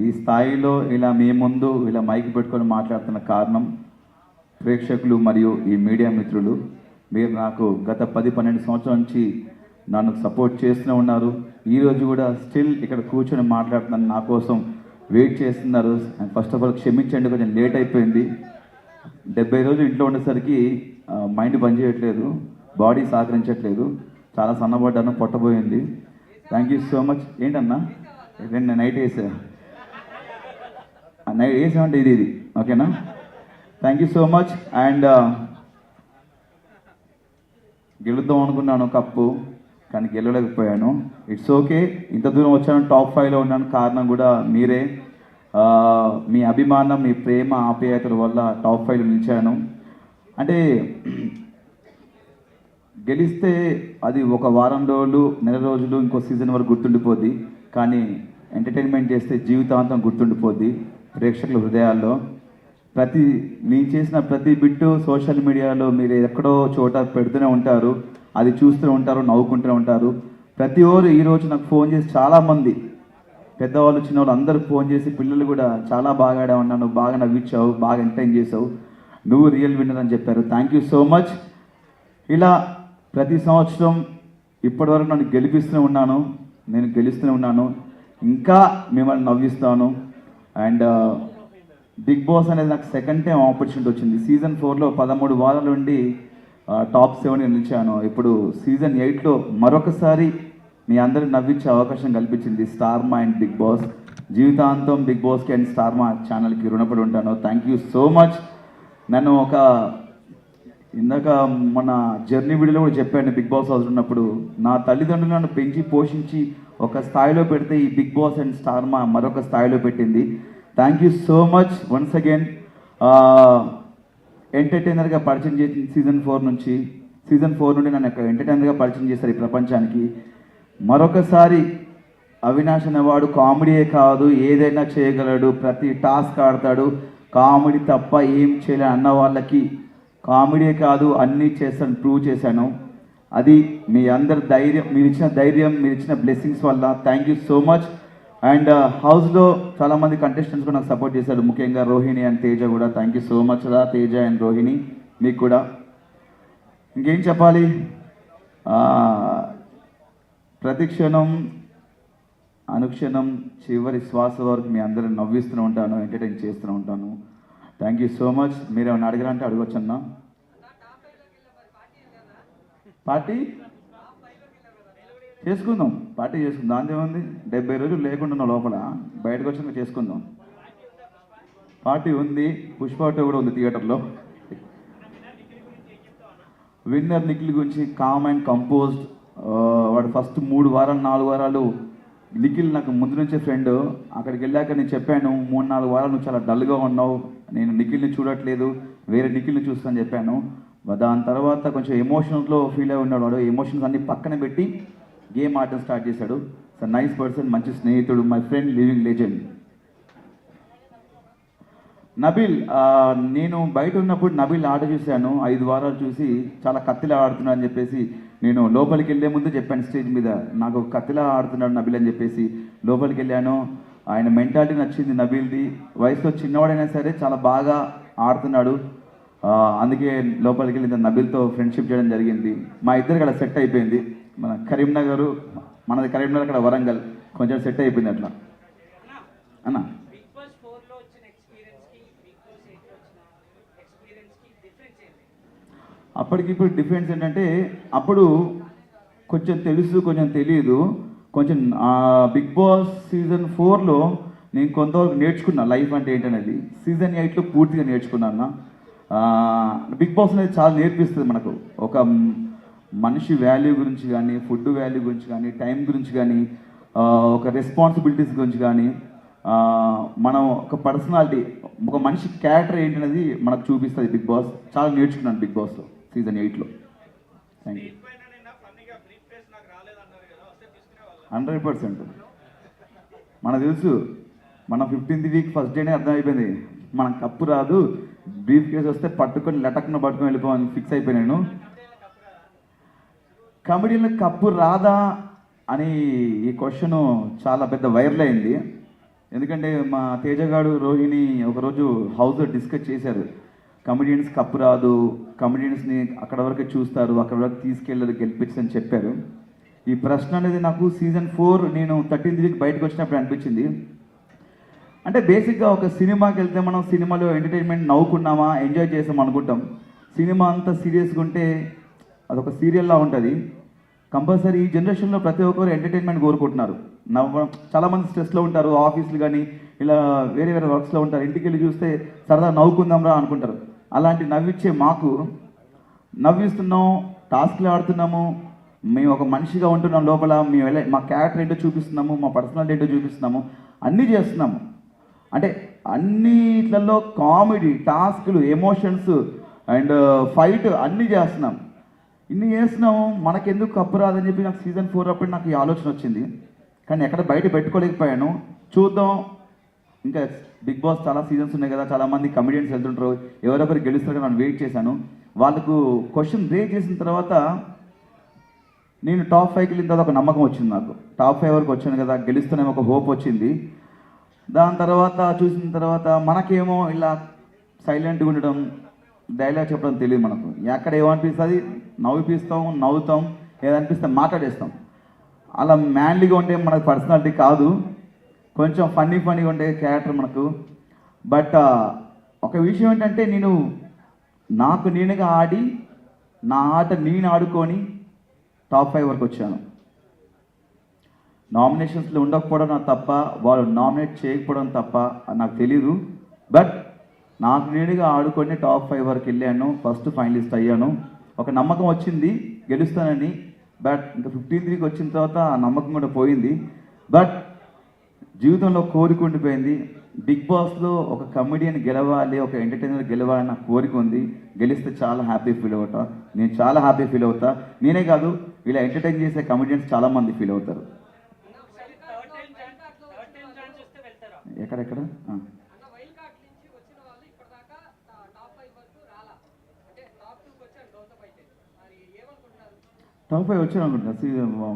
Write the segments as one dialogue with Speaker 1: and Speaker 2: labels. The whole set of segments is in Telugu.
Speaker 1: ఈ స్థాయిలో ఇలా మీ ముందు ఇలా మైక్ పెట్టుకొని మాట్లాడుతున్న కారణం ప్రేక్షకులు మరియు ఈ మీడియా మిత్రులు. మీరు నాకు గత 10-12 సంవత్సరాల నుంచి నన్ను సపోర్ట్ చేస్తూనే ఉన్నారు. ఈరోజు కూడా స్టిల్ ఇక్కడ కూర్చొని మాట్లాడుతున్నాను, నా కోసం వెయిట్ చేస్తున్నారు. ఫస్ట్ ఆఫ్ ఆల్ క్షమించండి, కొంచెం లేట్ అయిపోయింది. 70 రోజులు ఇంట్లో ఉండేసరికి మైండ్ పనిచేయట్లేదు, బాడీ సహకరించట్లేదు, చాలా సన్నబడ్డాను, పొట్టబోయింది. Thank you so much. ఏంటన్నా నేను నైట్ వేసామంటే ఇది ఓకేనా? Thank you so much. And గెలుద్దాం అనుకున్నాను కప్పు, కానీ గెలవలేకపోయాను. It's okay. ఇంత దూరం వచ్చాను, టాప్ 5లో ఉన్నాను, కారణం కూడా మీరే. మీ అభిమానం, మీ ప్రేమ, ఆప్యాయతల వల్ల టాప్ 5లో నిలిచాను. అంటే గెలిస్తే అది ఒక వారం రోజులు, నెల రోజులు, ఇంకో సీజన్ వరకు గుర్తుండిపోద్ది. కానీ ఎంటర్టైన్మెంట్ చేస్తే జీవితాంతం గుర్తుండిపోద్ది ప్రేక్షకుల హృదయాల్లో. నేను చేసిన ప్రతి బిట్టు సోషల్ మీడియాలో మీరు ఎక్కడో చోట పెడుతూనే ఉంటారు, అది చూస్తూనే ఉంటారు, నవ్వుకుంటూనే ఉంటారు. ప్రతి ఒక్కరు ఈరోజు నాకు ఫోన్ చేసి, చాలామంది పెద్దవాళ్ళు చిన్నవాళ్ళు అందరూ ఫోన్ చేసి, పిల్లలు కూడా చాలా బాగా ఆడా ఉన్నాను, బాగా నవ్వించావు, బాగా ఎంటర్టైన్ చేసావు, నువ్వు రియల్ విన్నర్ అని చెప్పారు. Thank you so much. ఇలా ప్రతి సంవత్సరం ఇప్పటివరకు నన్ను గెలిపిస్తూనే ఉన్నాను, నేను గెలుస్తూనే ఉన్నాను, ఇంకా మిమ్మల్ని నవ్విస్తాను. అండ్ బిగ్ బాస్ అనేది నాకు సెకండ్ టైం ఆపర్చునిటీ వచ్చింది. సీజన్ 4లో 13 వారాల నుండి టాప్ 7 నిలిచాను. ఇప్పుడు సీజన్ 8లో మరొకసారి మీ అందరిని నవ్వించే అవకాశం కల్పించింది స్టార్ మా అండ్ బిగ్ బాస్. జీవితాంతం బిగ్ బాస్కి అండ్ స్టార్ మా ఛానల్కి రుణపడి ఉంటాను. Thank you so much. నన్ను ఇందాక మన జర్నీ వీడియోలో కూడా చెప్పాను, బిగ్ బాస్ హౌస్ ఉన్నప్పుడు నా తల్లిదండ్రులు నన్ను పెంచి పోషించి ఒక స్థాయిలో పెడితే ఈ బిగ్ బాస్ అండ్ స్టార్ మా మరొక స్థాయిలో పెట్టింది. Thank you so much once again. ఎంటర్టైనర్గా పరిచయం చేసిన సీజన్ 4 నుండి నన్ను ఎంటర్టైనర్గా పరిచయం చేశారు ఈ ప్రపంచానికి. మరొకసారి అవినాష్ అనేవాడు కామెడీయే కాదు, ఏదైనా చేయగలడు, ప్రతి టాస్క్ ఆడతాడు, కామెడీ తప్ప ఏం చేయలే అన్న వాళ్ళకి కామెడీయే కాదు అన్నీ చేస్తాను ప్రూవ్ చేశాను. అది మీ అందరి ధైర్యం, మీరు ఇచ్చిన ధైర్యం, మీరు ఇచ్చిన బ్లెస్సింగ్స్ వల్ల. Thank you so much. And హౌస్లో చాలామంది కంటెస్టెంట్స్ కూడా నాకు సపోర్ట్ చేశారు, ముఖ్యంగా రోహిణి అండ్ తేజ కూడా. థ్యాంక్ యూ సో మచ్ రా తేజ అండ్ రోహిణి, మీకు కూడా. ఇంకేం చెప్పాలి, ప్రతి క్షణం అనుక్షణం చివరి శ్వాస వరకు మీ అందరిని నవ్విస్తూనే ఉంటాను, ఎంటర్టైన్ చేస్తూనే ఉంటాను. Thank you so much. మీరు ఏమైనా అడగాలంటే అడగొచ్చన్నా. పార్టీ చేసుకుందాం, పార్టీ చేసుకుందాం, దాని ఏముంది. 70 రోజులు లేకుండా లోపల, బయటకు వచ్చినాక చేసుకుందాం. పార్టీ ఉంది, పుష్ప కూడా ఉంది థియేటర్లో. విన్నర్ నిఖిల్ గురించి కామ్ అండ్ కంపోజ్డ్. వాడు ఫస్ట్ 3 వారాలు 4 వారాలు నిఖిల్ నాకు ముందు నుంచే ఫ్రెండ్. అక్కడికి వెళ్ళాక నేను చెప్పాను, 3-4 వారాలు నువ్వు చాలా డల్గా ఉన్నావు, నేను నిఖిల్ని చూడట్లేదు, వేరే నిఖిల్ని చూస్తాను చెప్పాను. దాని తర్వాత కొంచెం ఎమోషన్స్లో ఫీల్ అయి ఉన్నాడు వాడు. ఎమోషన్స్ అన్ని పక్కన పెట్టి గేమ్ ఆడటం స్టార్ట్ చేశాడు. సార్ నైస్ పర్సన్, మంచి స్నేహితుడు, my friend, living legend. Nabeel, నేను బయట ఉన్నప్పుడు నబీల్ ఆట చూశాను, 5 వారాలు చూసి చాలా కత్తిలా ఆడుతున్నాడు అని చెప్పేసి నేను లోపలికి వెళ్ళే ముందు చెప్పాను స్టేజ్ మీద, నాకు కత్తిలా ఆడుతున్నాడు నబీల్ అని చెప్పేసి. లోపలికి వెళ్ళాను, ఆయన మెంటాలిటీ నచ్చింది నబీల్ది. వయసులో చిన్నవాడైనా సరే చాలా బాగా ఆడుతున్నాడు, అందుకే లోపలికి వెళ్ళి నబీల్తో ఫ్రెండ్షిప్ చేయడం జరిగింది. మా ఇద్దరికి అక్కడ సెట్ అయిపోయింది. మన కరీంనగర్, మనది కరీంనగర్, అక్కడ వరంగల్, కొంచెం సెట్ అయిపోయింది అట్లా అన్న. అప్పటికిప్పుడు డిఫరెన్స్ ఏంటంటే, అప్పుడు కొంచెం తెలుసు కొంచెం తెలియదు. కొంచెం బిగ్ బాస్ సీజన్ 4లో నేను కొంతవరకు నేర్చుకున్నా లైఫ్ అంటే ఏంటనేది. సీజన్ 8లో పూర్తిగా నేర్చుకున్నాను. బిగ్ బాస్ అనేది చాలా నేర్పిస్తుంది మనకు, ఒక మనిషి వాల్యూ గురించి కానీ, ఫుడ్ వాల్యూ గురించి కానీ, టైం గురించి కానీ, ఒక రెస్పాన్సిబిలిటీస్ గురించి కానీ, మనం ఒక పర్సనాలిటీ, ఒక మనిషి క్యారెక్టర్ ఏంటనేది మనకు చూపిస్తుంది బిగ్ బాస్. చాలా నేర్చుకున్నాను బిగ్ బాస్లో సీజన్ 8లో. Thank you. 100% మనకు తెలుసు, మన 15th వీక్ ఫస్ట్ డేనే అర్థమైపోయింది, మన కప్పు రాదు, బ్రీఫ్ కేసు వస్తే పట్టుకొని లటక్ను పట్టుకొని వెళ్ళిపోవని ఫిక్స్ అయిపోయాను. కమెడీలో కప్పు రాదా అని ఈ క్వశ్చన్ చాలా పెద్ద వైరల్ అయింది. ఎందుకంటే మా తేజగాడు రోహిణి ఒకరోజు హౌస్లో డిస్కస్ చేశారు. కమెడియన్స్ కప్పు రాదు, కమెడియన్స్ని అక్కడ వరకు చూస్తారు, అక్కడ వరకు తీసుకెళ్ళదు, గెలిపించని చెప్పారు. ఈ ప్రశ్న అనేది నాకు సీజన్ 4 నేను 13th వీక్ బయటకు వచ్చినప్పుడు అనిపించింది. అంటే బేసిక్గా ఒక సినిమాకి వెళ్తే మనం సినిమాలో ఎంటర్టైన్మెంట్ నవ్వుకున్నామా, ఎంజాయ్ చేసాం అనుకుంటాం. సినిమా అంతా సీరియస్గా ఉంటే అదొక సీరియల్లా ఉంటుంది. కంపల్సరీ ఈ జనరేషన్లో ప్రతి ఒక్కరు ఎంటర్టైన్మెంట్ కోరుకుంటున్నారు. చాలామంది స్ట్రెస్లో ఉంటారు, ఆఫీసులు కానీ ఇలా వేరే వేరే వర్క్స్లో ఉంటారు. ఇంటికి వెళ్ళి చూస్తే సరదా నవ్వుకుందాంరా అనుకుంటారు. అలాంటి నవ్విచ్చే మాకు నవ్విస్తున్నాం, టాస్క్లు ఆడుతున్నాము, మేము ఒక మనిషిగా ఉంటున్నాం లోపల, మేము మా క్యారెక్టర్ ఏంటో చూపిస్తున్నాము, మా పర్సనాలిటీ ఏంటో చూపిస్తున్నాము, అన్నీ చేస్తున్నాము. అంటే అన్నిట్లలో కామెడీ, టాస్క్లు, ఎమోషన్స్ అండ్ ఫైట్ అన్నీ చేస్తున్నాం. ఇన్ని చేస్తున్నాము, మనకెందుకు కప్పు రాదని చెప్పి నాకు సీజన్ 4 అప్పుడు నాకు ఈ ఆలోచన వచ్చింది. కానీ ఎక్కడ బయట పెట్టుకోలేకపోయాను. చూద్దాం, ఇంకా బిగ్ బాస్ చాలా సీజన్స్ ఉన్నాయి కదా, చాలామంది కమెడియన్స్ వెళ్తుంటారు, ఎవరెవరు గెలుస్తారో నేను వెయిట్ చేశాను. వాళ్ళకు క్వశ్చన్ రేజ్ చేసిన తర్వాత నేను టాప్ 5కి వెళ్ళిన తర్వాత ఒక నమ్మకం వచ్చింది. నాకు టాప్ 5 వరకు వచ్చాను కదా, గెలుస్తూనే ఒక హోప్ వచ్చింది. దాని తర్వాత చూసిన తర్వాత మనకేమో ఇలా సైలెంట్గా ఉండడం, డైలాగ్ చెప్పడం తెలియదు. మనకు ఎక్కడ ఏమనిపిస్తుంది నవ్విపిస్తాం, నవ్వుతాం, ఏదనిపిస్తే మాట్లాడేస్తాం. అలా మ్యాన్లీగా ఉంటే మనకు పర్సనాలిటీ కాదు, కొంచెం ఫన్నీగా ఉండే క్యారెక్టర్ మనకు. బట్ ఒక విషయం ఏంటంటే నేను నాకు నేనుగా ఆడి నా ఆట నేను ఆడుకొని టాప్ 5 వరకు వచ్చాను. నామినేషన్స్లో ఉండకపోవడం నాకు తప్ప, వాళ్ళు నామినేట్ చేయకపోవడం తప్ప నాకు తెలీదు. బట్ నాకు నేనుగా ఆడుకొని టాప్ 5 వరకు వెళ్ళాను, ఫస్ట్ ఫైనలిస్ట్ అయ్యాను. ఒక నమ్మకం వచ్చింది గెలుస్తానని. బట్ ఇంకా 15th వీక్ వచ్చిన తర్వాత ఆ నమ్మకం కూడా పోయింది. బట్ జీవితంలో కోరిక ఉండిపోయింది. బిగ్ బాస్లో ఒక కమెడియన్ గెలవాలి, ఒక ఎంటర్టైనర్ గెలవాలని నాకు కోరిక ఉంది. గెలిస్తే చాలా హ్యాపీ ఫీల్ అవుతా, నేను చాలా హ్యాపీ ఫీల్ అవుతా. నేనే కాదు, ఇలా ఎంటర్టైన్ చేసే కమెడియన్స్ చాలామంది ఫీల్ అవుతారు. ఎక్కడెక్కడ టాప్ 5 వచ్చాను అనుకుంటా.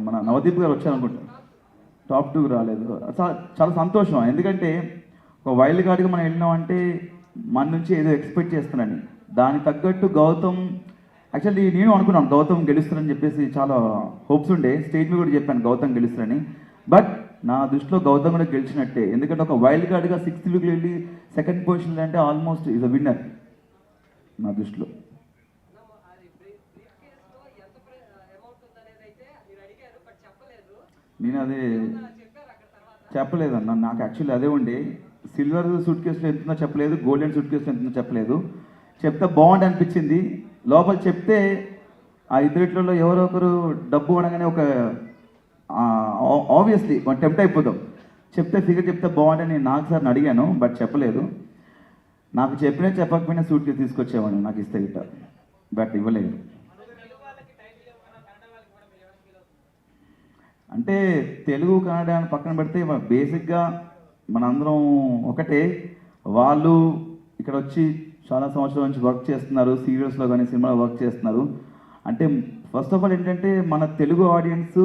Speaker 1: మన నవదీప్ గారు వచ్చారు అనుకుంటా, టాప్ 2 రాలేదు. చాలా సంతోషం. ఎందుకంటే ఒక వైల్డ్ కార్డ్గా మనం వెళ్ళినామంటే మన నుంచి ఏదో ఎక్స్పెక్ట్ చేస్తున్నాను. దానికి తగ్గట్టు గౌతమ్, యాక్చువల్లీ నేను అనుకున్నాను గౌతమ్ గెలుస్తానని చెప్పేసి, చాలా హోప్స్ ఉండే. స్టేజ్ మీద కూడా చెప్పాను గౌతమ్ గెలుస్తానని. బట్ నా దృష్టిలో గౌతమ్ కూడా గెలిచినట్టే. ఎందుకంటే ఒక వైల్డ్ కార్డ్గా 6th వీక్లో వెళ్ళి 2nd పొజిషన్లో అంటే ఆల్మోస్ట్ ఈజ్ అ విన్నర్ నా దృష్టిలో. నేను అదే చెప్పలేదన్న, నాకు యాక్చువల్లీ అదే ఉండే. సిల్వర్ సూట్ కేసులో ఎంతుందో చెప్పలేదు, గోల్డెన్ సూట్ కేసులో ఎంతుందో చెప్పలేదు. చెప్తే బాగుండి అనిపించింది. లోపల చెప్తే ఆ ఇద్దరిట్లలో ఎవరో ఒకరు డబ్బు అనగానే ఒక ఆబ్వియస్లీ టెంప్ట్ అయిపోతాం. చెప్తే ఫిగర్ చెప్తే బాగుంటే నేను నాకు సార్ని అడిగాను, బట్ చెప్పలేదు. నాకు చెప్పినా చెప్పకపోయినా సూట్ కేసు తీసుకొచ్చేవాడు నాకు ఇస్తే గిట్ట, బట్ ఇవ్వలేదు. అంటే తెలుగు కన్నడ అని పక్కన పెడితే బేసిక్గా మనందరం ఒకటే. వాళ్ళు ఇక్కడ వచ్చి చాలా సంవత్సరాల నుంచి వర్క్ చేస్తున్నారు, సీరియల్స్లో కానీ సినిమాలో వర్క్ చేస్తున్నారు. అంటే ఫస్ట్ ఆఫ్ ఆల్ ఏంటంటే మన తెలుగు ఆడియన్స్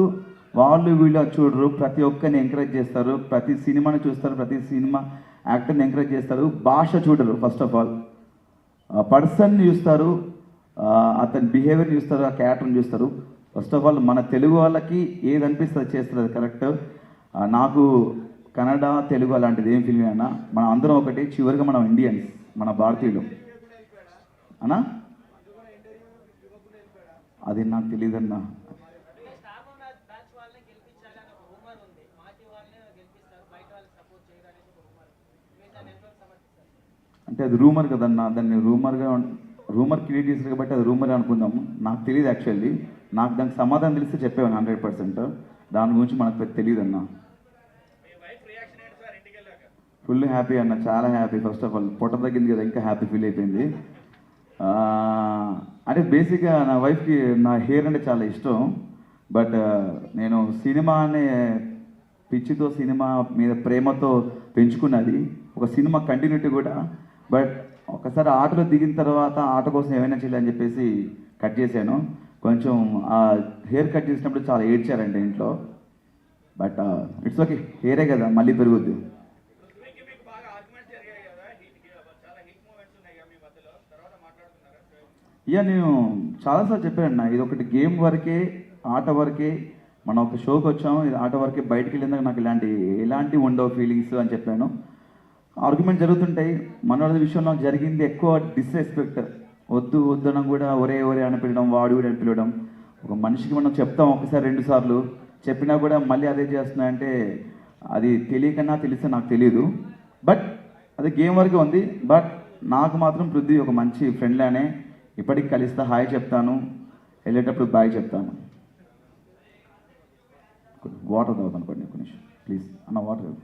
Speaker 1: వాళ్ళు వీళ్ళు చూడరు, ప్రతి ఒక్కరిని ఎంకరేజ్ చేస్తారు, ప్రతి సినిమాని చూస్తారు, ప్రతి సినిమా యాక్టర్ని ఎంకరేజ్ చేస్తారు. భాష చూడరు, ఫస్ట్ ఆఫ్ ఆల్ పర్సన్ని చూస్తారు, అతని బిహేవియర్ని చూస్తారు, ఆ క్యారెక్టర్ని చూస్తారు. ఫస్ట్ ఆఫ్ ఆల్ మన తెలుగు వాళ్ళకి ఏది అనిపిస్తుంది చేస్తుంది, అది కరెక్ట్. నాకు కన్నడ తెలుగు అలాంటిది ఏం ఫీలింగ్ అయినా మనం అందరం ఒకటి. చివరిగా మనం ఇండియన్స్, మన భారతీయులు అన్నా, అది నాకు తెలియదన్నా. అంటే అది రూమర్ కదన్నా, దాన్ని రూమర్ క్రియేట్ చేశారు కాబట్టి అది రూమర్ అనుకుందాము. నాకు తెలియదు యాక్చువల్లీ. నాకు దానికి సమాధానం తెలిస్తే చెప్పేవాను 100%. దాని గురించి మనకు తెలియదు అన్న. ఫుల్ హ్యాపీ అన్న, చాలా హ్యాపీ. ఫస్ట్ ఆఫ్ ఆల్ పొట్ట తగ్గింది కదా, ఇంకా హ్యాపీ ఫీల్ అయిపోయింది. అంటే బేసిక్గా నా వైఫ్కి నా హెయిర్ అంటే చాలా ఇష్టం. బట్ నేను సినిమా అనే పిచ్చితో, సినిమా మీద ప్రేమతో పెంచుకున్నది, ఒక సినిమా కంటిన్యూటీ కూడా. బట్ ఒకసారి ఆటలో దిగిన తర్వాత ఆట కోసం ఏమైనా చేయాలని చెప్పేసి కట్ చేశాను. కొంచెం ఆ హెయిర్ కట్ చేసినప్పుడు చాలా ఏడ్చారంటే ఇంట్లో. బట్ ఇట్స్ ఓకే, హెయిరే కదా, మళ్ళీ పెరుగుద్ది. ఇక నేను చాలాసార్లు చెప్పాను ఇది ఒకటి గేమ్ వరకే, ఆట వరకే, మనం ఒక షోకి వచ్చాము, ఇది ఆట వరకే, బయటికి వెళ్ళిందాక నాకు ఎలాంటి ఉండవు ఫీలింగ్స్ అని చెప్పాను. ఆర్గ్యుమెంట్ జరుగుతుంటాయి. మనోడి విషయంలో జరిగింది ఎక్కువ డిస్రెస్పెక్ట్, వద్దు వద్దనం కూడా ఒరే ఒరే అని పిలవడం, వాడు కూడా అని పిలవడం. ఒక మనిషికి మనం చెప్తాం ఒకసారి 2 సార్లు చెప్పినా కూడా మళ్ళీ అదే చేస్తున్నాయంటే అది తెలియకన్నా తెలిస్తే నాకు తెలియదు. బట్ అది గేమ్ వరకే ఉంది. బట్ నాకు మాత్రం పృథ్వీ ఒక మంచి ఫ్రెండ్లానే, ఇప్పటికి కలిస్తే హాయ్ చెప్తాను, వెళ్ళేటప్పుడు బాయ్ చెప్తాను. వాటర్ తాగుతాను కొన్ని నిమిషం ప్లీజ్ అన్న, వాటర్.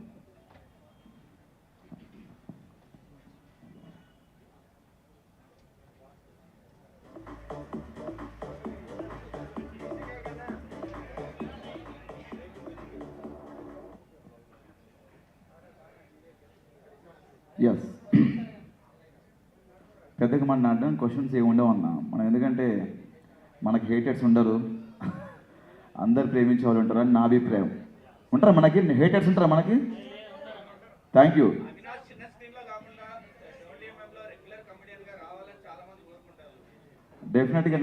Speaker 1: ఎస్, పెద్దగా మన అడ్డం క్వశ్చన్స్ ఏమి ఉండవు అన్న మనం, ఎందుకంటే మనకి హేటర్స్ ఉండరు, అందరు ప్రేమించే వాళ్ళు ఉంటారు అని నా అభిప్రాయం. ఉంటారా మనకి హేటర్స్? ఉంటారా మనకి? Thank you. డెఫినెట్గా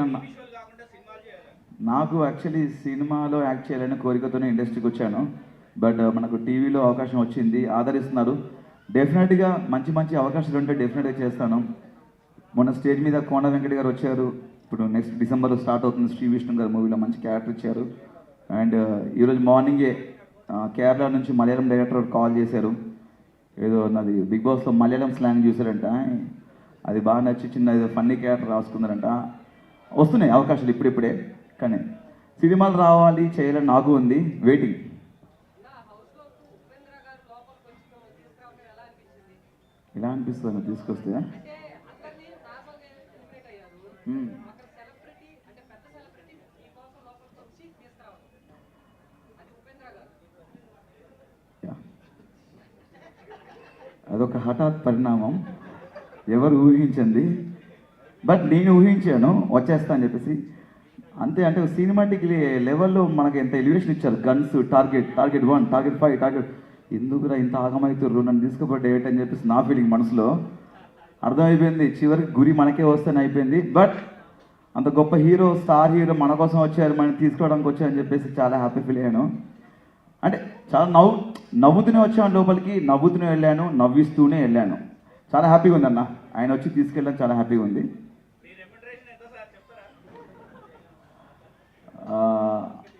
Speaker 1: నాకు యాక్చువల్లీ సినిమాలో యాక్ట్ చేయాలని కోరికతోనే ఇండస్ట్రీకి వచ్చాను. బట్ మనకు టీవీలో అవకాశం వచ్చింది, ఆదరిస్తున్నారు. డెఫినెట్గా మంచి మంచి అవకాశాలు ఉంటే డెఫినెట్గా చేస్తాను. మొన్న స్టేజ్ మీద కోన వెంకట గారు వచ్చారు. ఇప్పుడు నెక్స్ట్ డిసెంబర్లో స్టార్ట్ అవుతుంది శ్రీ విష్ణు గారు మూవీలో, మంచి క్యారెక్టర్ ఇచ్చారు. అండ్ ఈరోజు మార్నింగే కేరళ నుంచి మలయాళం డైరెక్టర్ కాల్ చేశారు. ఏదో నాది బిగ్ బాస్లో మలయాళం స్లాంగ్ చూసారంట, అది బాగా నచ్చి చిన్న ఏదో ఫన్నీ క్యారెక్టర్ రాసుకున్నారంట. వస్తున్నాయి అవకాశాలు ఇప్పుడిప్పుడే, కానీ సినిమాలు రావాలి చేయాలని నాకు ఉంది, వెయిటింగ్. ఎలా అనిపిస్తుంది తీసుకొస్తే? అదొక హఠాత్ పరిణామం, ఎవరు ఊహించింది. బట్ నేను ఊహించాను వచ్చేస్తా అని చెప్పేసి. అంతే, అంటే సినిమాటిక్ లెవెల్లో మనకి ఎంత ఎలివేషన్ ఇచ్చారు. గన్స్, టార్గెట్ 1, టార్గెట్ 5, టార్గెట్, ఎందుకురా ఇంత ఆగమవుతుర్రు, నన్ను తీసుకుపోతే ఏంటని చెప్పేసి నా ఫీలింగ్ మనసులో అర్థమైపోయింది. చివరికి గురి మనకే వస్తేనే అయిపోయింది. బట్ అంత గొప్ప హీరో, స్టార్ హీరో మన కోసం వచ్చారు, మనం తీసుకోవడానికి వచ్చారని చెప్పేసి చాలా హ్యాపీ ఫీల్ అయ్యాను. అంటే చాలా నవ్వుతూనే వచ్చాను లోపలికి, నవ్వుతూనే వెళ్ళాను, నవ్విస్తూనే వెళ్ళాను. చాలా హ్యాపీగా ఉంది అన్న, ఆయన వచ్చి తీసుకెళ్ళడం చాలా హ్యాపీగా ఉంది.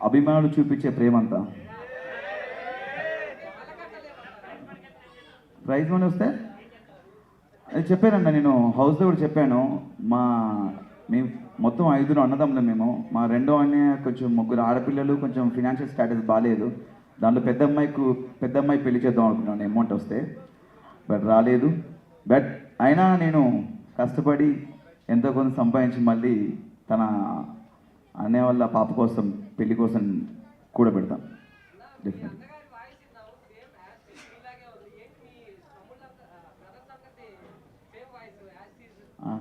Speaker 1: అభిమానులు చూపించే ప్రేమంతా ప్రైజ్ మనీ వస్తే అది చెప్పానండి, నేను హౌస్లో కూడా చెప్పాను. మేము మొత్తం 5 అన్నదమ్ములు మేము. మా రెండో అన్నయ్య కొంచెం 3 ఆడపిల్లలు, కొంచెం ఫినాన్షియల్ స్టాటస్ బాగాలేదు. దాంట్లో పెద్ద అమ్మాయి పెళ్లి చేద్దాం అనుకున్నాను అమౌంట్ వస్తే, బట్ రాలేదు. బట్ అయినా నేను కష్టపడి ఎంతో కొంత సంపాదించి మళ్ళీ తన అన్నయ్య వాళ్ళ పాప కోసం, పెళ్లి కోసం కూడా పెడతాను డెఫినెట్.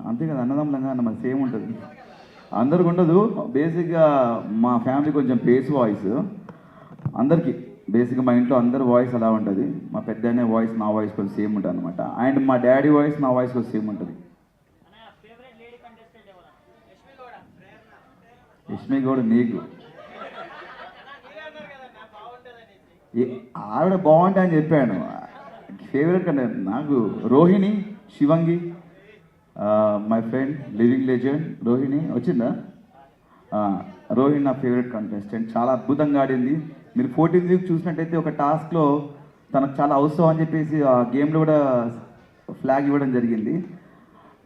Speaker 1: అంతే కదా, అన్నదమ్ములంగా అన్న మరి సేమ్ ఉంటుంది, అందరికి ఉండదు. బేసిక్గా మా ఫ్యామిలీ కొంచెం బేస్ వాయిస్, అందరికీ బేసిక్గా మా ఇంట్లో అందరి వాయిస్ అలా ఉంటుంది. మా పెద్దనే వాయిస్ నా వాయిస్ కొంచెం సేమ్ ఉంటుంది అనమాట. అండ్ మా డాడీ వాయిస్ నా వాయిస్ కొంచెం సేమ్ ఉంటుంది. యష్మి గౌడ్ నీకు ఆవిడ బాగుంటుంది అని చెప్పాను. ఫేవరెట్ కంటే నాకు Rohini, Shivangi, my friend living legend Rohini వచ్చిందా? రోహిణి నా ఫేవరెట్ కంటెస్టెంట్, చాలా అద్భుతంగా ఆడింది. మీరు 14th వీక్ చూసినట్టయితే ఒక టాస్క్లో తనకు చాలా అవసరం అని చెప్పేసి ఆ గేమ్లో కూడా ఫ్లాగ్ ఇవ్వడం జరిగింది.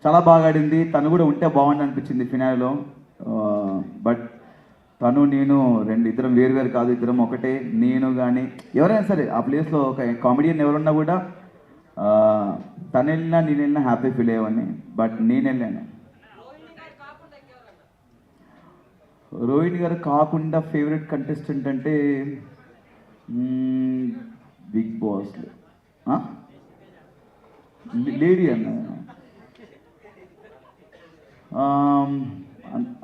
Speaker 1: చాలా బాగా ఆడింది. తను కూడా ఉంటే బాగుంది అనిపించింది ఫినాల్లో. బట్ తను నేను ఇద్దరం వేరు కాదు, ఇద్దరం ఒకటే. నేను కానీ ఎవరైనా సరే ఆ ప్లేస్లో ఒక కామెడియన్ ఎవరున్నా కూడా తను వెళ్ళినా నేను వెళ్ళినా హ్యాపీ ఫీల్ అయ్యేవాడిని. బట్ నేను వెళ్ళాను. రోహిణి గారు కాకుండా ఫేవరెట్ కంటెస్టెంట్ అంటే బిగ్ బాస్లో లేడీ అన్న,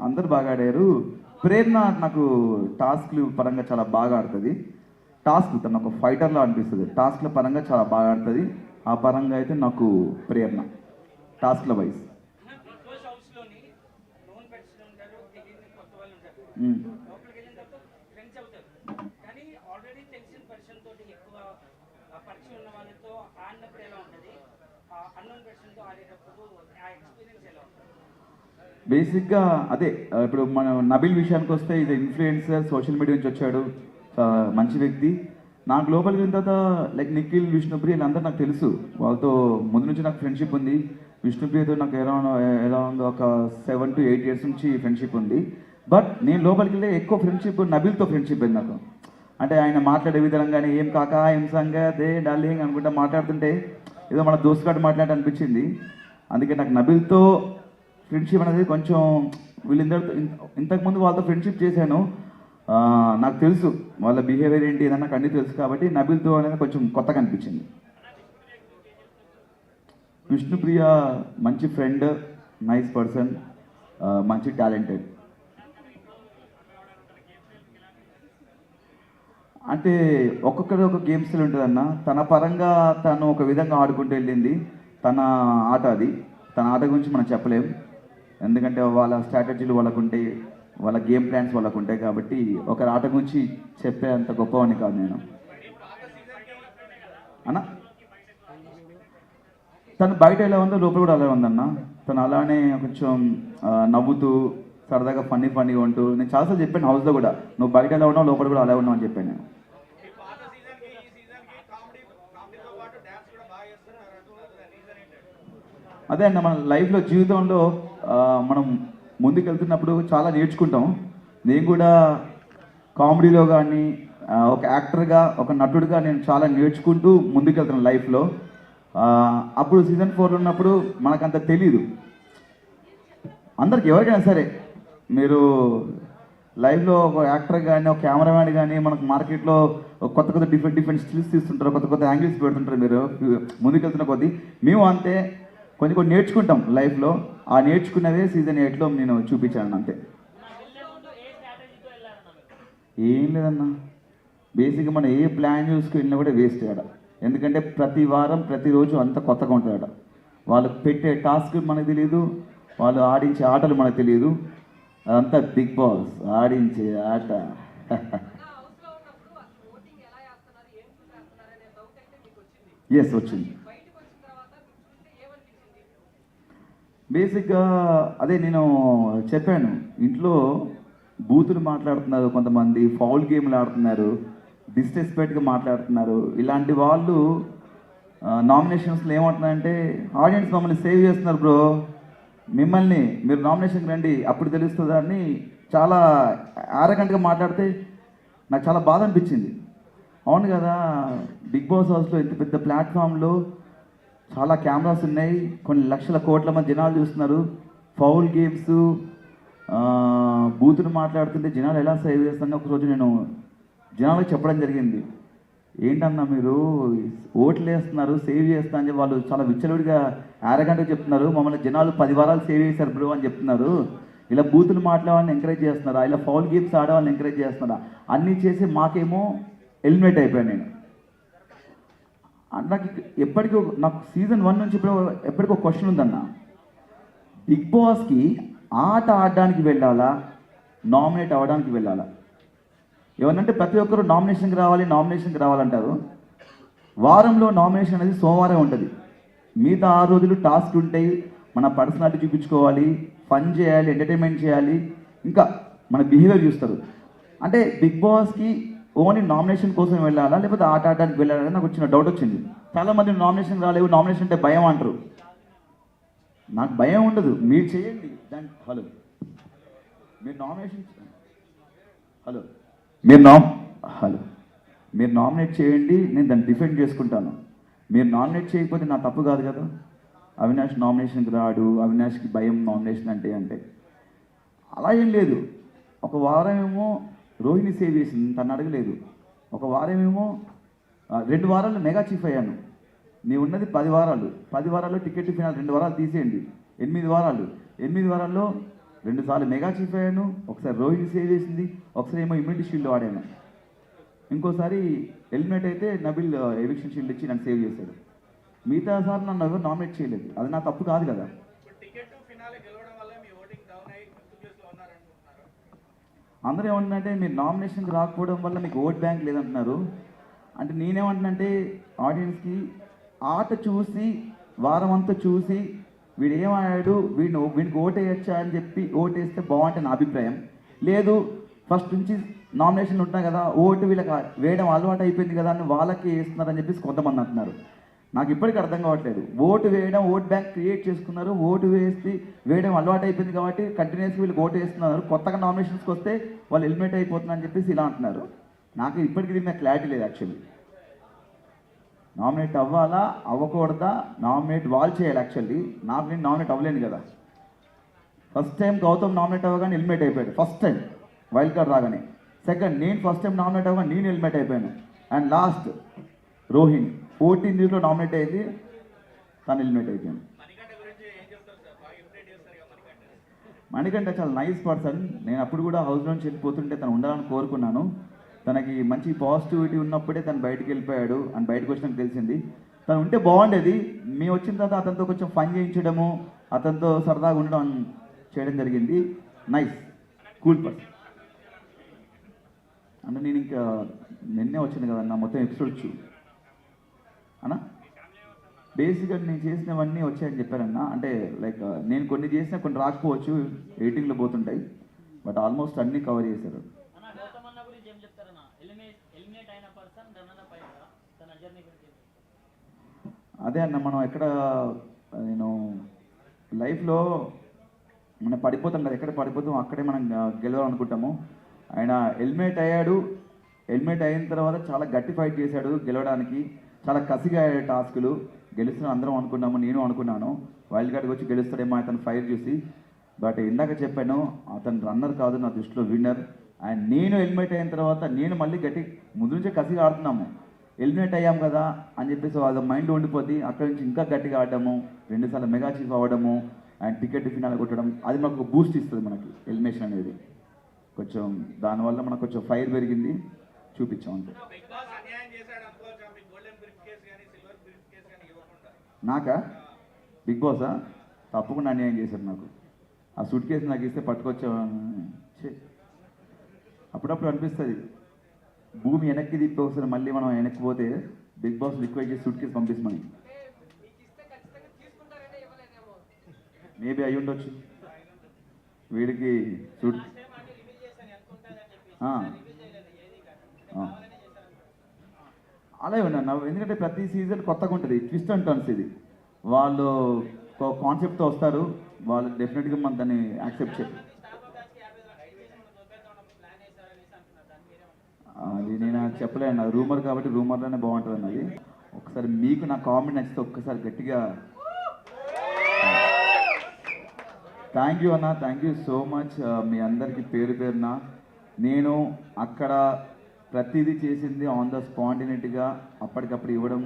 Speaker 1: అందరు బాగా ఆడారు. ప్రేరణ నాకు టాస్క్లు పరంగా చాలా బాగా ఆడుతుంది. తను ఒక ఫైటర్లా అనిపిస్తుంది. టాస్క్ల పరంగా చాలా బాగా ఆడుతుంది. ఆ పరంగా అయితే నాకు ప్రేరణ టాస్క్ల వైజ్. బేసిక్గా అదే ఇప్పుడు మనం నబిల్ విషయానికి వస్తే ఇది ఇన్ఫ్లుయెన్సర్, సోషల్ మీడియా నుంచి వచ్చాడు, మంచి వ్యక్తి. నాకు లోపలికి వెళ్ళిన తర్వాత లైక్ నిఖిల్, విష్ణుప్రియ వీళ్ళందరూ నాకు తెలుసు, వాళ్ళతో ముందు నుంచి నాకు ఫ్రెండ్షిప్ ఉంది. విష్ణుప్రియతో నాకు అరౌండ్ ఒక 7 to 8 years నుంచి ఫ్రెండ్షిప్ ఉంది. బట్ నేను లోపలికి వెళ్ళి ఎక్కువ ఫ్రెండ్షిప్ నబిల్తో ఫ్రెండ్షిప్ అయింది నాకు. అంటే ఆయన మాట్లాడే విధంగానే ఏం కాకా ఏం సంగతే డార్లింగ్ అనుకుంటా మాట్లాడుతుంటే ఏదో మన దోస్తుగాడు మాట్లాడి అనిపించింది. అందుకే నాకు నబిల్తో ఫ్రెండ్షిప్ అనేది కొంచెం వీళ్ళందరితో ఇంతకుముందు వాళ్ళతో ఫ్రెండ్షిప్ చేశాను, నాకు తెలుసు వాళ్ళ బిహేవియర్ ఏంటి ఏదన్నా నాకు అన్నీ తెలుసు. కాబట్టి నబిల్తో అనేది కొంచెం కొత్తగా అనిపించింది. విష్ణుప్రియ మంచి ఫ్రెండ్, నైస్ పర్సన్, మంచి టాలెంటెడ్. అంటే ఒక్కొక్కరి ఒక గేమ్ స్టైల్ ఉంటుందన్న. తన పరంగా తను ఒక విధంగా ఆడుకుంటూ వెళ్ళింది, తన ఆట అది. తన ఆట గురించి మనం చెప్పలేం, ఎందుకంటే వాళ్ళ స్ట్రాటజీలు వాళ్ళకు ఉంటాయి, వాళ్ళ గేమ్ ప్లాన్స్ వాళ్ళకు ఉంటాయి. కాబట్టి ఒకరి ఆట గురించి చెప్పే అంత గొప్పవాడిని కాదు నేను అన్న. తను బయట ఎలా ఉందో లోపల కూడా అలాగే ఉందన్న. తను అలానే కొంచెం నవ్వుతూ సరదాగా ఫన్నీగా ఉంటూ, నేను చాలాసార్లు చెప్పాను హౌస్లో కూడా, నువ్వు బయట ఎలా ఉన్నావు లోపల కూడా అలా ఉన్నావు అని చెప్పాను నేను. అదే అన్న, మన లైఫ్లో జీవితంలో మనం ముందుకెళ్తున్నప్పుడు చాలా నేర్చుకుంటాం. నేను కూడా కామెడీలో కానీ ఒక యాక్టర్గా, ఒక నటుడిగా నేను చాలా నేర్చుకుంటూ ముందుకెళ్తున్నాను లైఫ్లో. అప్పుడు సీజన్ 4 ఉన్నప్పుడు మనకంత తెలీదు. అందరికి ఎవరికైనా సరే మీరు లైవ్లో ఒక యాక్టర్ కానీ, ఒక కెమెరామ్యాన్ కానీ, మనకు మార్కెట్లో కొత్త డిఫరెంట్ స్కిల్స్ తీస్తుంటారు, కొత్త యాంగిల్స్ పెడుతుంటారు. మీరు ముందుకెళ్తున్న కొద్దీ మేము అంతే కొన్ని నేర్చుకుంటాం లైఫ్లో. ఆ నేర్చుకున్నవే సీజన్ 8లో నేను చూపించాను అంతే. ఏం లేదన్నా, బేసిక్గా మనం ఏ ప్లాన్ చూసుకుని కూడా వేస్ట్ ఆడ. ఎందుకంటే ప్రతి వారం ప్రతిరోజు అంత కొత్తగా ఉంటుంది ఆడ. వాళ్ళు పెట్టే టాస్క్ మనకు తెలియదు, వాళ్ళు ఆడించే ఆటలు మనకు తెలియదు. అదంతా బిగ్ బాస్ ఆడించే ఆట. ఎస్ వచ్చింది. బేసిక్గా అదే నేను చెప్పాను, ఇంట్లో బూతులు మాట్లాడుతున్నారు కొంతమంది, ఫౌల్ గేమ్లు ఆడుతున్నారు, డిస్రెస్పెక్ట్గా మాట్లాడుతున్నారు. ఇలాంటి వాళ్ళు నామినేషన్స్లో ఏమంటున్నారంటే, ఆడియన్స్ మమ్మల్ని సేవ్ చేస్తున్నారు బ్రో, మిమ్మల్ని మీరు నామినేషన్కి రండి అప్పుడు తెలుస్తుంది అని చాలా ఆరగంటగా మాట్లాడితే నాకు చాలా బాధ అనిపించింది. అవును కదా, బిగ్ బాస్ హౌస్లో ఇంత పెద్ద ప్లాట్ఫామ్లో చాలా కెమెరాస్ ఉన్నాయి, కొన్ని లక్షల కోట్ల మంది జనాలు చూస్తున్నారు. ఫౌల్ గేమ్స్, బూతులు మాట్లాడుతుంటే జనాలు ఎలా సేవ్ చేస్తారని ఒకరోజు నేను జనాలకు చెప్పడం జరిగింది. ఏంటన్నా మీరు ఓట్లు వేస్తున్నారు, సేవ్ చేస్తా అని వాళ్ళు చాలా విచ్చలవిడిగా అరగంటగా చెప్తున్నారు, మమ్మల్ని జనాలు 10 వారాలు సేవ్ చేశారు బ్రో అని చెప్తున్నారు. ఇలా బూతులు మాట్లాడేవాళ్ళని ఎంకరేజ్ చేస్తున్నారా, ఇలా ఫౌల్ గేమ్స్ ఆడేవాళ్ళని ఎంకరేజ్ చేస్తున్నారా, అన్నీ చేసి మాకేమో ఎలిమినేట్ అయిపోయాను నేను. నాకు ఎప్పటికీ నాకు సీజన్ 1 నుంచి ఎప్పటికీ ఒక క్వశ్చన్ ఉందన్న, బిగ్ బాస్కి ఆట ఆడడానికి వెళ్ళాలా, నామినేట్ అవ్వడానికి వెళ్ళాలా? ఏమనంటే ప్రతి ఒక్కరు నామినేషన్కి రావాలంటారు. వారంలో నామినేషన్ అనేది సోమవారం ఉంటుంది, మిగతా 6 రోజులు టాస్క్ ఉంటాయి, మన పర్సనాలిటీ చూపించుకోవాలి, ఫన్ చేయాలి, ఎంటర్టైన్మెంట్ చేయాలి, ఇంకా మన బిహేవియర్ చూస్తారు. అంటే బిగ్ బాస్కి ఓన్లీ నామినేషన్ కోసం వెళ్ళాలా లేకపోతే ఆట ఆడడానికి వెళ్ళాలని నాకు వచ్చిన డౌట్ వచ్చింది. చాలామంది నామినేషన్ రాలేవు, నామినేషన్ అంటే భయం అంటారు. నాకు భయం ఉండదు, మీరు చేయండి దాని. మీరు నామినేషన్ మీరు నామినేట్ చేయండి, నేను దాన్ని డిఫెండ్ చేసుకుంటాను. మీరు నామినేట్ చేయకపోతే నా తప్పు కాదు కదా. అవినాష్ నామినేషన్కి రాడు, అవినాష్కి భయం నామినేషన్ అంటే అలా ఏం లేదు. ఒక వారం ఏమో రోహిణి సేవ్ చేసింది, తను అడగలేదు. ఒక వారం ఏమో 2 వారాలు మెగా చీఫ్ అయ్యాను. నీవు ఉన్నది 10 వారాలు, 10 వారాల్లో టికెట్ ఫినాల్ 2 వారాలు తీసేయండి, 8 వారాలు. 8 వారాల్లో 2 సార్లు మెగా చీఫ్ అయ్యాను, ఒకసారి రోహిణి సేవ్ చేసింది, ఒకసారి ఏమో ఇమ్యూనిటీ షీల్డ్ వాడాను, ఇంకోసారి ఎలిమినేట్ అయితే నబిల్ ఎవిక్షన్ షీల్డ్ ఇచ్చి నన్ను సేవ్ చేశాడు. మిగతా సార్ నన్ను ఎవరు నామినేట్ చేయలేదు, అది నా తప్పు కాదు కదా. అందరూ ఏమంటున్నారంటే మీరు నామినేషన్కి రాకపోవడం వల్ల మీకు ఓట్ బ్యాంక్ లేదంటున్నారు. అంటే నేనేమంటున్నానంటే ఆడియన్స్కి ఆట చూసి వారం అంతా చూసి వీడు ఏమయ్యాడు, వీడికి ఓటేయచ్చా అని చెప్పి ఓటేస్తే బాగుంటుంది నా అభిప్రాయం. లేదు ఫస్ట్ నుంచి నామినేషన్లు ఉంటాయి కదా, ఓటు వీళ్ళకి వేయడం అలవాటు అయిపోయింది కదా అని వాళ్ళకి వేస్తున్నారని చెప్పేసి కొంతమంది అంటున్నారు. నాకు ఇప్పటికీ అర్థం కావట్లేదు. ఓటు వేయడం, ఓట్ బ్యాంక్ క్రియేట్ చేసుకున్నారు, ఓటు వేయడం అలవాటు అయిపోయింది కాబట్టి కంటిన్యూస్గా వీళ్ళకి ఓటు వేస్తున్నారు. కొత్తగా నామినేషన్స్కి వస్తే వాళ్ళు ఎలిమినేట్ అయిపోతున్నారని చెప్పేసి ఇలా అంటున్నారు. నాకు ఇప్పటికీ దీని మీద క్లారిటీ లేదు. యాక్చువల్లీ నామినేట్ అవ్వాలా అవ్వకూడదా, నామినేట్ వాళ్ళు చేయాలి. యాక్చువల్లీ నేను నామినేట్ అవ్వలేను కదా. ఫస్ట్ టైం గౌతమ్ నామినేట్ అవ్వగానే ఎలిమినేట్ అయిపోయాడు, ఫస్ట్ టైం వైల్డ్ కార్డ్ రాగానే. సెకండ్ నేను ఫస్ట్ టైం నామినేట్ అవ్వగానే నేను ఎలిమినేట్ అయిపోయాను. అండ్ లాస్ట్ రోహిణి 14 నామినేట్ అయింది, తను ఎలిమినేట్ అయిపోయాను. మణికంఠ చాలా నైస్ పర్సన్. నేను అప్పుడు కూడా హౌస్ నుంచి వెళ్ళిపోతుంటే తను ఉండాలని కోరుకున్నాను. తనకి మంచి పాజిటివిటీ ఉన్నప్పుడే తను బయటికి వెళ్ళిపోయాడు అని బయటకు వచ్చినాక తెలిసింది. తను ఉంటే బాగుండేది. మేము వచ్చిన తర్వాత అతనితో కొంచెం ఫన్ చేయించడము, అతనితో సరదాగా ఉండడం చేయడం జరిగింది. Nice cool person. అంటే నేను ఇంకా నిన్నే వచ్చింది కదన్నా మొత్తం ఎపిసోడ్ అన్నా. బేసిక్గా నేను చేసినవన్నీ వచ్చాయని చెప్పారన్నా. అంటే లైక్ నేను కొన్ని చేసినా కొన్ని రాకపోవచ్చు, ఎడిటింగ్లో పోతుంటాయి, బట్ ఆల్మోస్ట్ అన్నీ కవర్ చేశారు. అదే అన్న, మనం ఎక్కడ నేను లైఫ్లో మనం పడిపోతాం కదా, ఎక్కడ పడిపోతాం అక్కడే మనం గెలవాలనుకుంటాము. ఆయన ఎలిమినేట్ అయ్యాడు. ఎలిమినేట్ అయిన తర్వాత చాలా గట్టి ఫైట్ చేశాడు గెలవడానికి. చాలా కసిగా అయ్యాడు టాస్కులు. గెలుస్తున్నా అందరం అనుకున్నాము, నేను అనుకున్నాను వైల్డ్ కార్డ్కి వచ్చి గెలుస్తాడేమో అతను ఫైట్ చూసి. బట్ ఇందాక చెప్పాను, అతను రన్నర్ కాదు నా దృష్టిలో విన్నర్. అండ్ నేను ఎలిమినేట్ అయిన తర్వాత నేను మళ్ళీ ముందు నుంచే కసిగా ఆడుతున్నాము. ఎలిమినేట్ అయ్యాం కదా అని చెప్పేసి అది మైండ్ ఉండిపోద్ది. అక్కడి నుంచి ఇంకా గట్టిగా ఆడడము, 2 సార్లు మెగా చీఫ్ అవ్వడము, అండ్ టికెట్ ఫినాల్ కొట్టడం, అది మనకు బూస్ట్ ఇస్తుంది మనకి ఎలిమినేషన్ అనేది. కొంచెం దానివల్ల మనకు కొంచెం ఫైర్ పెరిగింది, చూపించాం అంతే. నాకా బిగ్ బాసా తప్పకుండా అన్యాయం చేశారు నాకు. ఆ సూట్ కేసు నాకు ఇస్తే పట్టుకొచ్చాను. అప్పుడప్పుడు అనిపిస్తుంది భూమి వెనక్కి తిప్పి ఒకసారి మళ్ళీ మనం వెనక్కి పోతే బిగ్ బాస్ రిక్వెస్ట్ చేసి సూట్ కేసు పంపిస్తామని. మేబీ అయ్యి ఉండొచ్చు వీడికి సూట్. అలాగే ఉన్నా, ఎందుకంటే ప్రతి సీజన్ కొత్తగా ఉంటుంది, ట్విస్ట్ అండ్ టర్న్స్. ఇది వాళ్ళు కాన్సెప్ట్తో వస్తారు, వాళ్ళు డెఫినెట్గా మనం దాన్ని యాక్సెప్ట్ చేయాలి. అది నేను చెప్పలేను, రూమర్ కాబట్టి రూమర్లోనే బాగుంటుంది అన్నది. ఒకసారి మీకు నా కామెంట్ నచ్చితే ఒక్కసారి గట్టిగా థ్యాంక్ యూ అన్న, థ్యాంక్ యూ సో మచ్. మీ అందరికీ పేరు పేరున నేను అక్కడ ప్రతిదీ చేసింది ఆన్ ద స్పాంటినిటీగా అప్పటికప్పుడు ఇవ్వడం,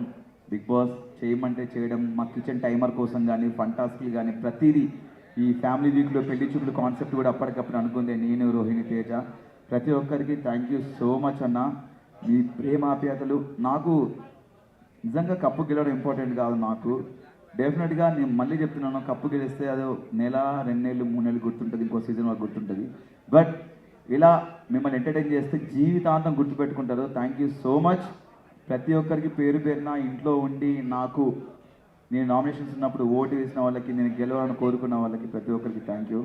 Speaker 1: బిగ్ బాస్ చేయమంటే చేయడం, మా కిచెన్ టైమర్ కోసం కానీ ఫన్ టాస్క్లు కానీ ప్రతిదీ. ఈ ఫ్యామిలీ వీక్లో పెళ్లి చూపులు కాన్సెప్ట్ కూడా అప్పటికప్పుడు అనుకుందే నేను, రోహిణి, తేజ. ప్రతి ఒక్కరికి థ్యాంక్ యూ సో మచ్ అన్న. మీ ప్రేమాప్యాతలు నాకు నిజంగా కప్పు గెలవడం ఇంపార్టెంట్ కాదు నాకు. డెఫినెట్గా నేను మళ్ళీ చెప్తున్నాను, కప్పు గెలిస్తే అది 1 నెల 2 నెలలు 3 నెలలు గుర్తుంటుంది, ఇంకో సీజన్ వరకు గుర్తుంటుంది. బట్ ఇలా మిమ్మల్ని ఎంటర్టైన్ చేస్తే జీవితాంతం గుర్తుపెట్టుకుంటారు. Thank you so much. ప్రతి ఒక్కరికి పేరు పేరున ఇంట్లో ఉండి నాకు నేను నామినేషన్స్ ఉన్నప్పుడు ఓటు వేసిన వాళ్ళకి, నేను గెలవాలని కోరుకున్న వాళ్ళకి ప్రతి ఒక్కరికి థ్యాంక్ యూ.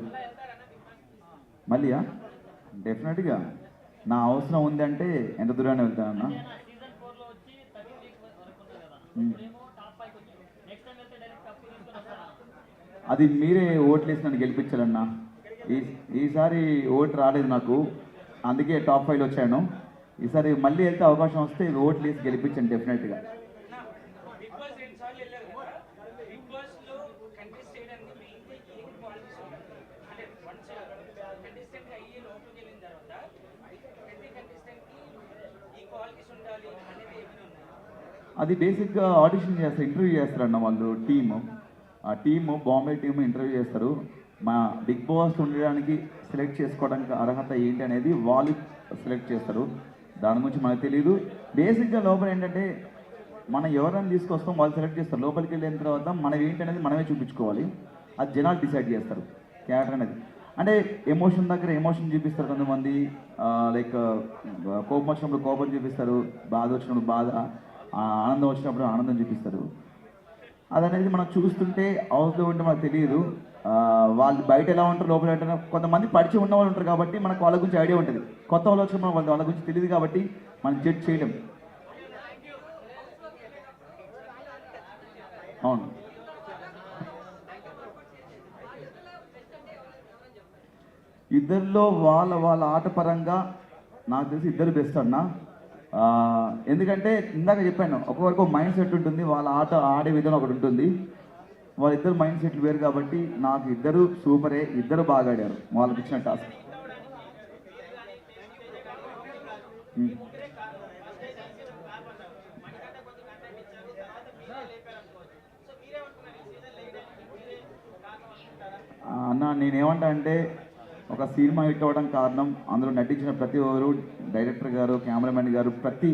Speaker 1: మళ్ళీ డెఫినెట్గా నా అవసరం ఉందంటే ఎంత దూరాన్ని వెళ్తానన్నా. అది మీరే ఓట్లు వేసి నన్ను గెలిపించాలన్నా. ఈసారి ఓటు రాలేదు నాకు, అందుకే టాప్ 5 వచ్చాను. ఈసారి మళ్ళీ వెళ్తే అవకాశం వస్తే ఓట్లు వేసి గెలిపించాను డెఫినెట్గా. అది బేసిక్గా ఆడిషన్ చేస్తారు, ఇంటర్వ్యూ చేస్తారన్న వాళ్ళు టీము. ఆ టీము బాంబే టీము ఇంటర్వ్యూ చేస్తారు. మా బిగ్ బాస్ ఉండడానికి సెలెక్ట్ చేసుకోవడానికి అర్హత ఏంటి అనేది వాళ్ళు సెలెక్ట్ చేస్తారు. దాని గురించి మనకు తెలియదు. బేసిక్గా లోపల ఏంటంటే మనం ఎవరైనా తీసుకొస్తాం, వాళ్ళు సెలెక్ట్ చేస్తారు. లోపలికి వెళ్ళిన తర్వాత మనం ఏంటనేది మనమే చూపించుకోవాలి. అది జనాలు డిసైడ్ చేస్తారు క్యారెక్టర్ అనేది. అంటే ఎమోషన్ దగ్గర ఎమోషన్ చూపిస్తారు కొంతమంది, లైక్ కోపం వచ్చినప్పుడు కోపం చూపిస్తారు, బాధ వచ్చినప్పుడు బాధ, ఆనందం వచ్చినప్పుడు ఆనందం చూపిస్తారు. అదనేది మనం చూస్తుంటే హౌస్లో ఉంటే మనకు తెలియదు. వాళ్ళు బయట ఎలా ఉంటారు, లోపల ఉంటారు. కొంతమంది పరిచయం ఉన్న వాళ్ళు ఉంటారు కాబట్టి మనకు వాళ్ళ గురించి ఐడియా ఉంటుంది. కొత్త వాళ్ళు వచ్చిన మనం వాళ్ళ గురించి తెలియదు కాబట్టి మనం జడ్జ్ చేయలేం. అవును, ఇద్దరిలో వాళ్ళ వాళ్ళ ఆట పరంగా నాకు తెలిసి ఇద్దరు బెస్ట్ అన్న. ఎందుకంటే ఇందాక చెప్పాను, ఒక్కొక్కరికి ఒక మైండ్ సెట్ ఉంటుంది, వాళ్ళ ఆట ఆడే విధానం ఒకటి ఉంటుంది. వాళ్ళిద్దరు మైండ్ సెట్లు వేరు కాబట్టి నాకు ఇద్దరు సూపరే, ఇద్దరు బాగా ఆడారు వాళ్ళకి ఇచ్చిన టాస్క్. అన్న నేనేమంటా అంటే, ఒక సినిమా హిట్ అవ్వడం కారణం అందులో నటించిన ప్రతి ఒక్కరు, డైరెక్టర్ గారు, కెమెరామెన్ గారు, ప్రతి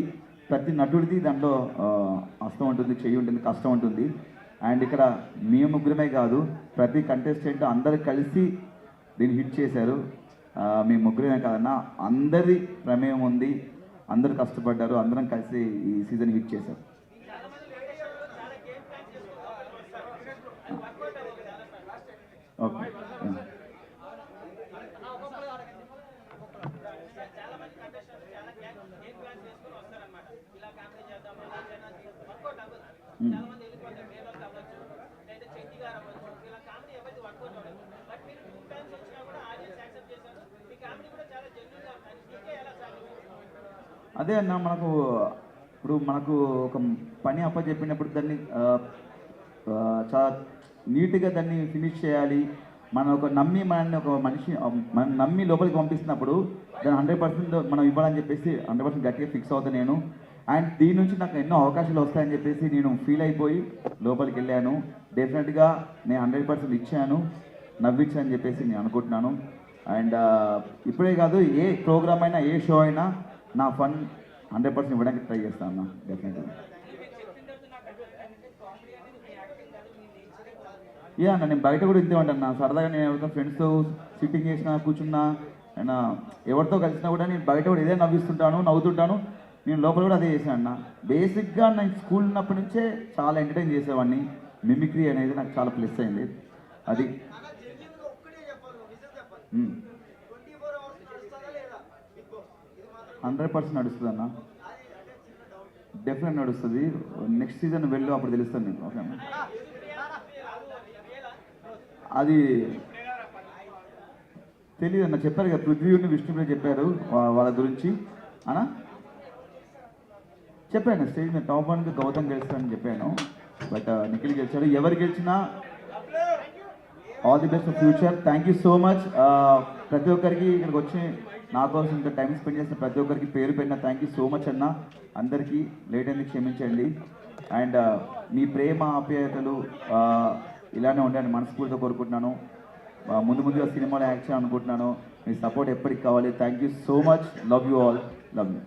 Speaker 1: ప్రతి నటుడిది దాంట్లో హస్తం ఉంటుంది, చెయ్యి ఉంటుంది, కష్టం ఉంటుంది. అండ్ ఇక్కడ మేము ముగ్గురమే కాదు, ప్రతి కంటెస్టెంట్ అందరు కలిసి దీన్ని హిట్ చేశారు. మీ ముగ్గురమే కాదన్న, అందరి ప్రమేయం ఉంది, అందరూ కష్టపడ్డారు, అందరం కలిసి ఈ సీజన్ హిట్ చేశారు. ఓకే, అదే అన్న, మనకు ఒక పని అప్పచెప్పినప్పుడు దాన్ని చాలా నీట్గా దాన్ని ఫినిష్ చేయాలి. మనం ఒక నమ్మి మనల్ని ఒక మనిషి మనం నమ్మి లోపలికి పంపిస్తున్నప్పుడు దాన్ని 100% మనం ఇవ్వాలని చెప్పేసి 100% గట్టిగా ఫిక్స్ అవుతాను నేను. అండ్ దీని నుంచి నాకు ఎన్నో అవకాశాలు వస్తాయని చెప్పేసి నేను ఫీల్ అయిపోయి లోపలికి వెళ్ళాను. డెఫినెట్గా నేను 100% ఇచ్చాను, నవ్వించాను చెప్పేసి నేను అనుకుంటున్నాను. అండ్ ఇప్పుడే కాదు, ఏ ప్రోగ్రామ్ అయినా, ఏ షో అయినా నా ఫన్ 100% ఇవ్వడానికి ట్రై చేస్తాను అన్న, డెఫినెట్గా. యా అన్న, నేను బయట కూడా ఇంతే ఉంటాను. సరదాగా నేను ఎవరితో ఫ్రెండ్స్తో సిట్టింగ్ చేసినా, కూర్చున్నా, అయినా ఎవరితో కలిసినా కూడా నేను బయట కూడా ఇదే నవ్విస్తుంటాను, నవ్వుతుంటాను. నేను లోపల కూడా అదే చేశాను అన్న. బేసిక్గా నేను స్కూల్ ఉన్నప్పటి నుంచే చాలా ఎంటర్టైన్ చేసేవాడిని. మిమిక్రీ అనేది నాకు చాలా ప్లస్ అయింది. అది 100% నడుస్తుంది అన్న, డెఫినెట్ నడుస్తుంది. నెక్స్ట్ సీజన్ వెళ్ళు, అప్పుడు తెలుస్తుంది నీకు. ఓకే అన్న, అది తెలియదు అన్న, చెప్పారు కదా పృథ్వీని విష్ణుప్రియ చెప్పారు వాళ్ళ గురించి అన్న. చెప్పాను స్టేజ్ మీద టాప్ 1కి గౌతమ్ గెలుస్తానని చెప్పాను, బట్ నిఖిల్ గెలిచాడు. ఎవరు గెలిచినా all the best for future. Thank you so much. ప్రతి ఒక్కరికి ఇక్కడికి వచ్చి నా కోసం ఇంత టైం స్పెండ్ చేసిన ప్రతి ఒక్కరికి పేరు పెట్టిన థ్యాంక్ యూ సో మచ్ అన్న. అందరికీ లేట్ అయింది, క్షమించండి. అండ్ మీ ప్రేమ ఆప్యాయతలు ఇలానే ఉండాలని మనస్ఫూర్తిగా కోరుకుంటున్నాను. ముందుగా సినిమాలో యాక్ట్ చేయాలనుకుంటున్నాను. మీ సపోర్ట్ ఎప్పటికి కావాలి. Thank you so much. Love you all. Love you.